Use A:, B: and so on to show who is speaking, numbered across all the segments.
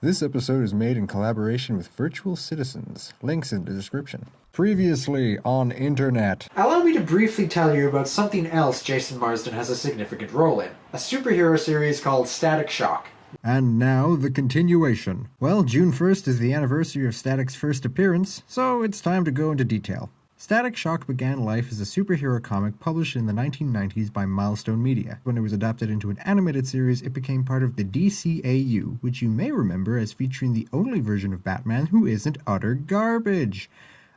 A: This episode is made in collaboration with Virtual Citizens. Links in the description. Previously on Internet.
B: Allow me to briefly tell you about something else Jason Marsden has a significant role in. A superhero series called Static Shock.
A: And now, the continuation. Well, June 1st is the anniversary of Static's first appearance, so it's time to go into detail. Static Shock began life as a superhero comic published in the 1990s by Milestone Media. When it was adapted into an animated series, it became part of the DCAU, which you may remember as featuring the only version of Batman who isn't utter garbage.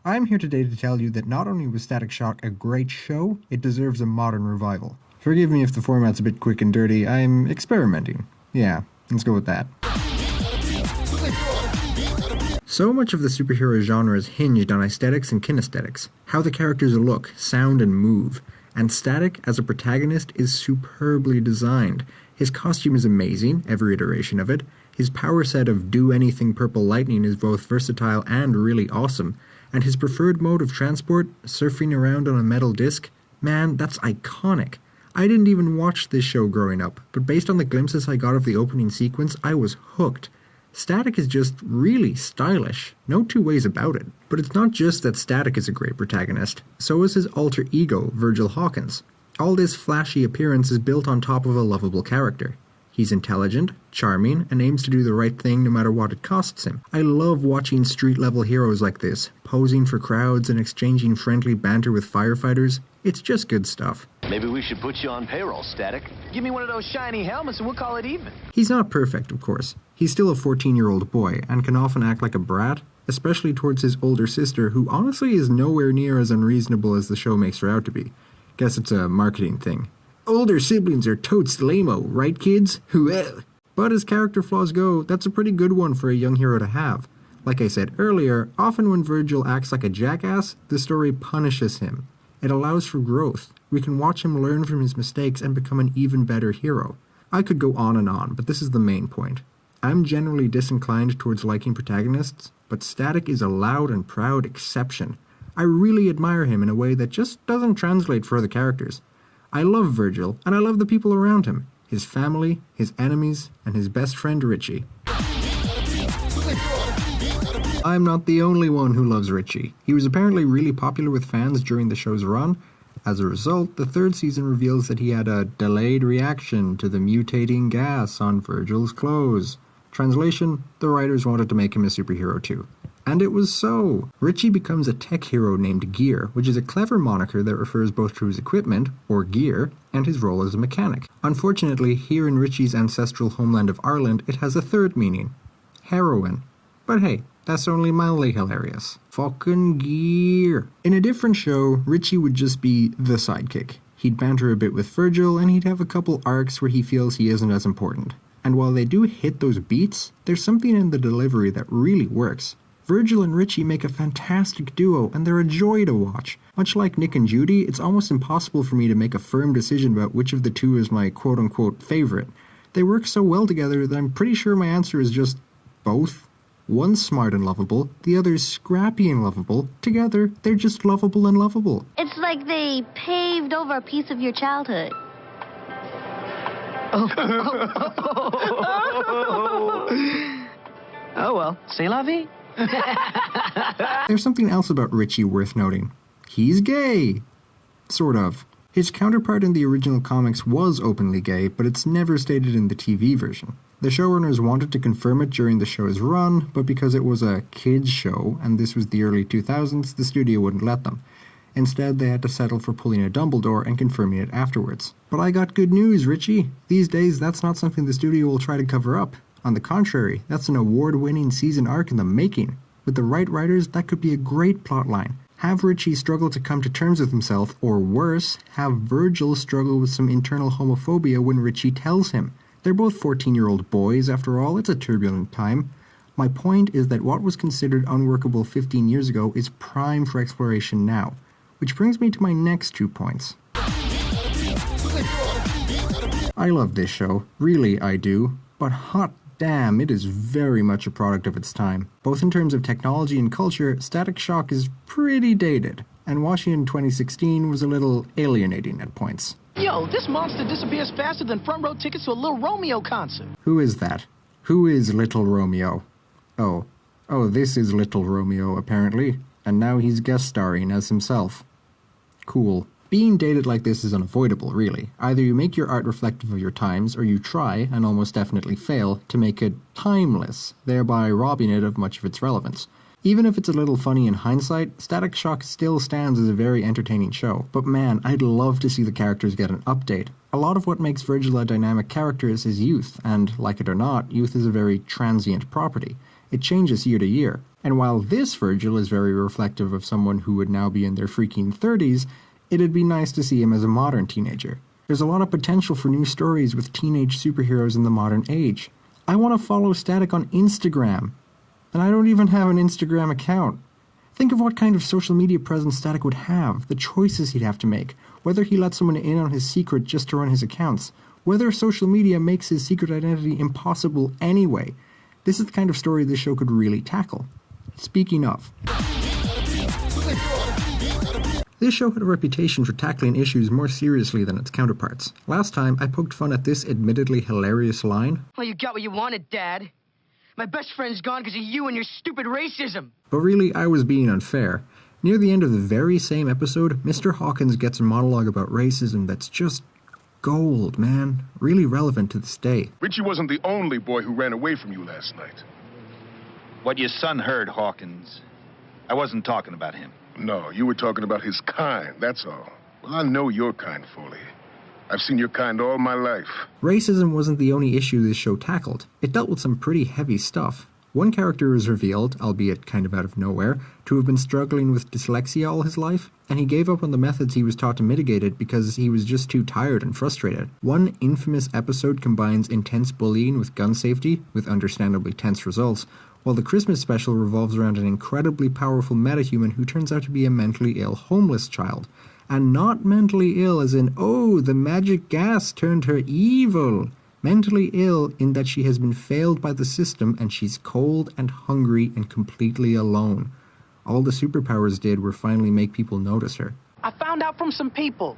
A: I'm here today to tell you that not only was Static Shock a great show, it deserves a modern revival. Forgive me if the format's a bit quick and dirty, I'm experimenting. Yeah, let's go with that. So much of the superhero genre is hinged on aesthetics and kinesthetics, how the characters look, sound, and move. And Static, as a protagonist, is superbly designed. His costume is amazing, every iteration of it. His power set of do-anything purple lightning is both versatile and really awesome. And his preferred mode of transport, surfing around on a metal disc, man, that's iconic. I didn't even watch this show growing up, but based on the glimpses I got of the opening sequence, I was hooked. Static is just really stylish, no two ways about it. But it's not just that Static is a great protagonist, so is his alter ego, Virgil Hawkins. All this flashy appearance is built on top of a lovable character. He's intelligent, charming, and aims to do the right thing no matter what it costs him. I love watching street-level heroes like this, posing for crowds and exchanging friendly banter with firefighters. It's just good stuff.
C: Maybe we should put you on payroll, Static. Give me one of those shiny helmets and we'll call it even.
A: He's not perfect, of course. He's still a 14-year-old boy, and can often act like a brat, especially towards his older sister, who honestly is nowhere near as unreasonable as the show makes her out to be. Guess it's a marketing thing. Older siblings are totes lame-o, right kids? Well. But as character flaws go, that's a pretty good one for a young hero to have. Like I said earlier, often when Virgil acts like a jackass, the story punishes him. It allows for growth. We can watch him learn from his mistakes and become an even better hero. I could go on, but this is the main point. I'm generally disinclined towards liking protagonists, but Static is a loud and proud exception. I really admire him in a way that just doesn't translate for other characters. I love Virgil, and I love the people around him. His family, his enemies, and his best friend Richie. I'm not the only one who loves Richie. He was apparently really popular with fans during the show's run. As a result, the third season reveals that he had a delayed reaction to the mutating gas on Virgil's clothes. Translation, the writers wanted to make him a superhero too. And it was so. Richie becomes a tech hero named Gear, which is a clever moniker that refers both to his equipment, or gear, and his role as a mechanic. Unfortunately, here in Richie's ancestral homeland of Ireland, it has a third meaning. Heroin. But hey, that's only mildly hilarious. Fucking Gear. In a different show, Richie would just be the sidekick. He'd banter a bit with Virgil, and he'd have a couple arcs where he feels he isn't as important. And while they do hit those beats, there's something in the delivery that really works. Virgil and Richie make a fantastic duo, and they're a joy to watch. Much like Nick and Judy, it's almost impossible for me to make a firm decision about which of the two is my quote-unquote favorite. They work so well together that I'm pretty sure my answer is just both. One's smart and lovable, the other's scrappy and lovable. Together, they're just lovable and lovable.
D: It's like they paved over a piece of your childhood.
C: Oh well, c'est la vie.
A: There's something else about Richie worth noting. He's gay. Sort of. His counterpart in the original comics was openly gay, but it's never stated in the TV version. The showrunners wanted to confirm it during the show's run, but because it was a kids' show, and this was the early 2000s, the studio wouldn't let them. Instead, they had to settle for pulling a Dumbledore and confirming it afterwards. But I got good news, Richie. These days, that's not something the studio will try to cover up. On the contrary, that's an award-winning season arc in the making. With the right writers, that could be a great plotline. Have Richie struggle to come to terms with himself, or worse, have Virgil struggle with some internal homophobia when Richie tells him. They're both 14-year-old boys, after all, it's a turbulent time. My point is that what was considered unworkable 15 years ago is prime for exploration now. Which brings me to my next 2 points. I love this show, really I do, but hot damn, it is very much a product of its time. Both in terms of technology and culture, Static Shock is pretty dated, and watching it in 2016 was a little alienating at points.
E: Yo, this monster disappears faster than front row tickets to a Little Romeo concert.
A: Who is that? Who is Little Romeo? Oh, this is Little Romeo, apparently, and now he's guest starring as himself. Cool. Being dated like this is unavoidable, really. Either you make your art reflective of your times, or you try, and almost definitely fail, to make it timeless, thereby robbing it of much of its relevance. Even if it's a little funny in hindsight, Static Shock still stands as a very entertaining show. But man, I'd love to see the characters get an update. A lot of what makes Virgil a dynamic character is his youth, and, like it or not, youth is a very transient property. It changes year to year. And while this Virgil is very reflective of someone who would now be in their freaking 30s, it'd be nice to see him as a modern teenager. There's a lot of potential for new stories with teenage superheroes in the modern age. I want to follow Static on Instagram. And I don't even have an Instagram account. Think of what kind of social media presence Static would have, the choices he'd have to make, whether he lets someone in on his secret just to run his accounts, whether social media makes his secret identity impossible anyway. This is the kind of story this show could really tackle. Speaking of, this show had a reputation for tackling issues more seriously than its counterparts. Last time, I poked fun at this admittedly hilarious line.
E: Well, you got what you wanted, Dad. My best friend's gone because of you and your stupid racism.
A: But really, I was being unfair. Near the end of the very same episode, Mr. Hawkins gets a monologue about racism that's just gold, man. Really relevant to this day.
F: Richie wasn't the only boy who ran away from you last night.
G: What your son heard, Hawkins. I wasn't talking about him.
F: No, you were talking about his kind, that's all. Well, I know your kind, Foley. I've seen your kind all my life.
A: Racism wasn't the only issue this show tackled. It dealt with some pretty heavy stuff. One character is revealed, albeit kind of out of nowhere, to have been struggling with dyslexia all his life, and he gave up on the methods he was taught to mitigate it because he was just too tired and frustrated. One infamous episode combines intense bullying with gun safety, with understandably tense results, while the Christmas special revolves around an incredibly powerful metahuman who turns out to be a mentally ill homeless child. And not mentally ill as in, oh, the magic gas turned her evil. Mentally ill in that she has been failed by the system and she's cold and hungry and completely alone. All the superpowers did were finally make people notice her.
E: I found out from some people.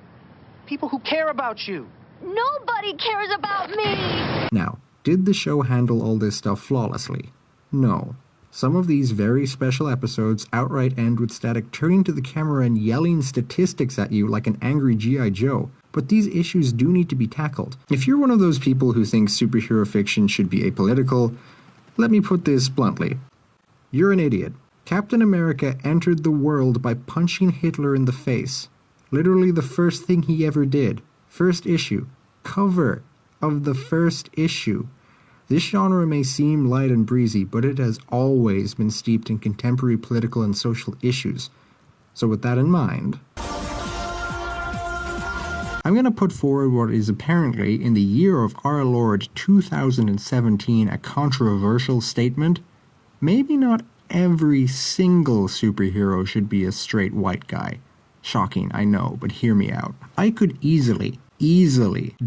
E: People who care about you.
D: Nobody cares about me!
A: Now, did the show handle all this stuff flawlessly? No. Some of these very special episodes outright end with Static turning to the camera and yelling statistics at you like an angry G.I. Joe. But these issues do need to be tackled. If you're one of those people who thinks superhero fiction should be apolitical, let me put this bluntly. You're an idiot. Captain America entered the world by punching Hitler in the face. Literally the first thing he ever did. First issue. Cover of the first issue. This genre may seem light and breezy, but it has always been steeped in contemporary political and social issues. So with that in mind, I'm going to put forward what is apparently, in the year of our Lord 2017, a controversial statement. Maybe not every single superhero should be a straight white guy. Shocking, I know, but hear me out. I could easily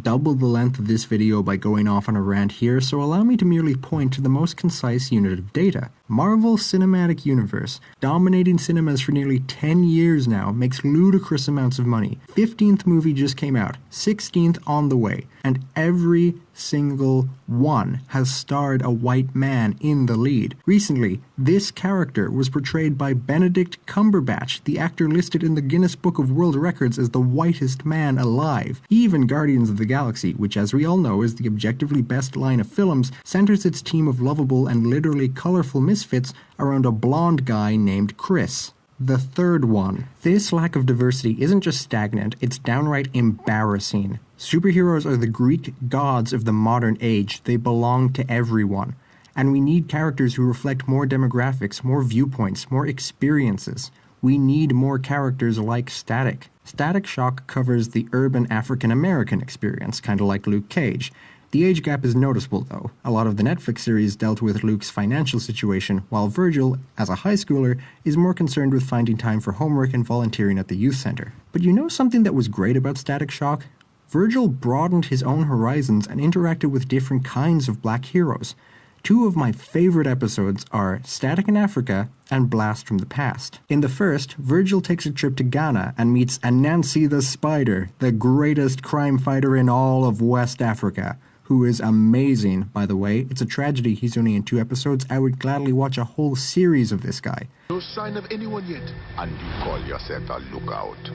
A: double the length of this video by going off on a rant here, so allow me to merely point to the most concise unit of data. Marvel Cinematic Universe, dominating cinemas for nearly 10 years now, makes ludicrous amounts of money. 15th movie just came out, 16th on the way, and every single one has starred a white man in the lead. Recently, this character was portrayed by Benedict Cumberbatch, the actor listed in the Guinness Book of World Records as the whitest man alive. Even Guardians of the Galaxy, which as we all know is the objectively best line of films, centers its team of lovable and literally colorful misfits around a blonde guy named Chris. The third one. This lack of diversity isn't just stagnant, it's downright embarrassing. Superheroes are the Greek gods of the modern age. They belong to everyone. And we need characters who reflect more demographics, more viewpoints, more experiences. We need more characters like Static. Static Shock covers the urban African-American experience, kind of like Luke Cage. The age gap is noticeable, though. A lot of the Netflix series dealt with Luke's financial situation, while Virgil, as a high schooler, is more concerned with finding time for homework and volunteering at the youth center. But you know something that was great about Static Shock? Virgil broadened his own horizons and interacted with different kinds of black heroes. Two of my favorite episodes are Static in Africa and Blast from the Past. In the first, Virgil takes a trip to Ghana and meets Anansi the Spider, the greatest crime fighter in all of West Africa, who is amazing, by the way. It's a tragedy he's only in 2 episodes. I would gladly watch a whole series of this guy.
F: No sign of anyone yet. And you call yourself a lookout.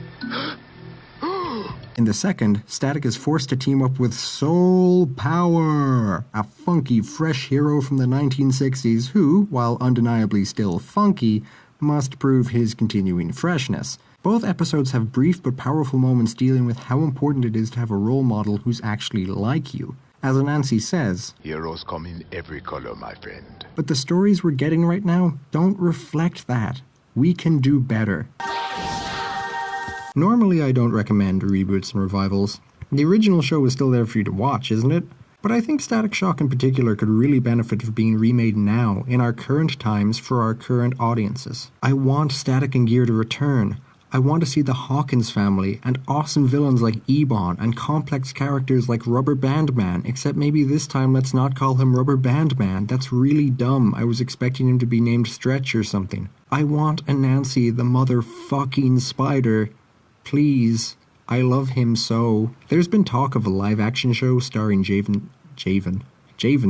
A: In the second, Static is forced to team up with Soul Power, a funky, fresh hero from the 1960s who, while undeniably still funky, must prove his continuing freshness. Both episodes have brief but powerful moments dealing with how important it is to have a role model who's actually like you. As Anansi says,
F: Heroes come in every color, my friend.
A: but the stories we're getting right now don't reflect that. We can do better. Normally I don't recommend reboots and revivals. The original show is still there for you to watch, isn't it? But I think Static Shock in particular could really benefit from being remade now, in our current times, for our current audiences. I want Static and Gear to return. I want to see the Hawkins family, and awesome villains like Ebon, and complex characters like Rubber Band Man, except maybe this time let's not call him Rubber Band Man. That's really dumb. I was expecting him to be named Stretch or something. I want Anansi the motherfucking spider. Please. I love him so. There's been talk of a live-action show starring Javen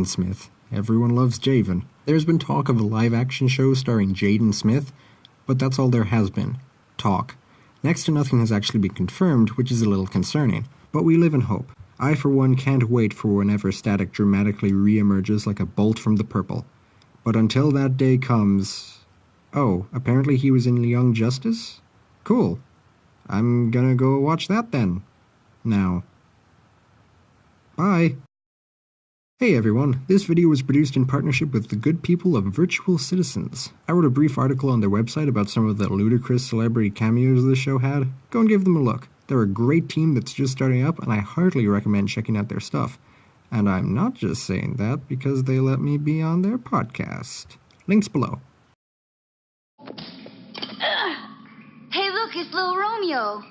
A: Smith. Everyone loves Javen. There's been talk of a live-action show starring Jaden Smith, but that's all there has been. Talk. Next to nothing has actually been confirmed, which is a little concerning. But we live in hope. I, for one, can't wait for whenever Static dramatically re-emerges like a bolt from the purple. But until that day comes... Oh, apparently he was in Young Justice? Cool. I'm gonna go watch that then. Now. Bye. Hey everyone, this video was produced in partnership with the good people of Virtual Citizens. I wrote a brief article on their website about some of the ludicrous celebrity cameos the show had. Go and give them a look. They're a great team that's just starting up, and I heartily recommend checking out their stuff. And I'm not just saying that because they let me be on their podcast. Links below.
D: Hey, look, it's little Romeo.